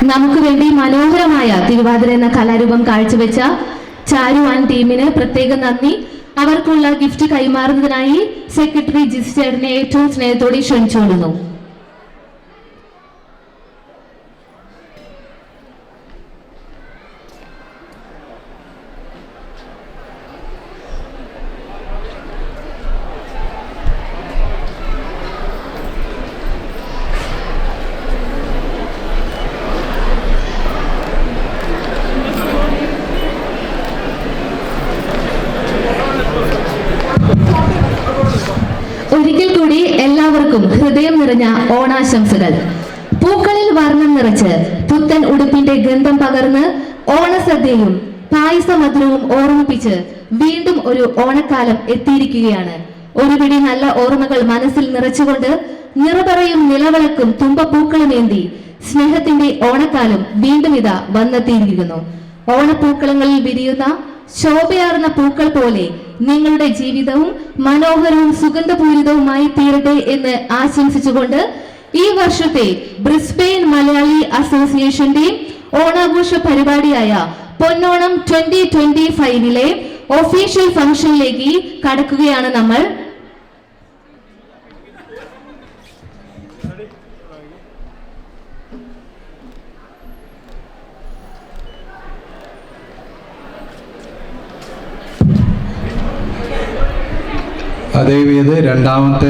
നമുക്ക് വേണ്ടി മനോഹരമായ തിരുവാതിര എന്ന കലാരൂപം കാഴ്ചവെച്ച ചാരു ആൻഡ് ടീമിന് പ്രത്യേകം നന്ദി. അവർക്കുള്ള ഗിഫ്റ്റ് കൈമാറുന്നതിനായി സെക്രട്ടറി ജിസ് ചേട്ടനെ ഏറ്റവും സ്നേഹത്തോടെ ക്ഷണിച്ചുകൊള്ളുന്നു. ഒരിക്കൽ കൂടി എല്ലാവർക്കും ഹൃദയം നിറഞ്ഞ ഓണാശംസകൾ. പൂക്കളിൽ വർണ്ണം നിറച്ച് പുത്തൻ ഉടുപ്പിന്റെ ഗന്ധം പകർന്ന് ഓണസദ്യയും പായസമധുരവും ഓർമ്മിപ്പിച്ച് വീണ്ടും ഒരു ഓണക്കാലം എത്തിയിരിക്കുകയാണ്. ഒരു പിടി നല്ല ഓർമ്മകൾ മനസ്സിൽ നിറച്ചുകൊണ്ട് നിറപറയും നിലവിളക്കും തുമ്പപ്പൂക്കളുമേന്തി സ്നേഹത്തിന്റെ ഓണക്കാലം വീണ്ടും ഇതാ വന്നെത്തിയിരിക്കുന്നു. ഓണപ്പൂക്കളങ്ങളിൽ വിരിയുന്ന ശോഭയാർന്ന പൂക്കൾ പോലെ നിങ്ങളുടെ ജീവിതവും മനോഹരവും സുഗന്ധപൂരിതവുമായി തീരട്ടെ എന്ന് ആശംസിച്ചുകൊണ്ട് ഈ വർഷത്തെ ബ്രിസ്ബെയിൻ മലയാളി അസോസിയേഷന്റെ ഓണാഘോഷ പരിപാടിയായ പൊന്നോണം 2025 ഒഫീഷ്യൽ ഫംഗ്ഷനിലേക്ക് കടക്കുകയാണ് നമ്മൾ. അതേവേത് രണ്ടാമത്തെ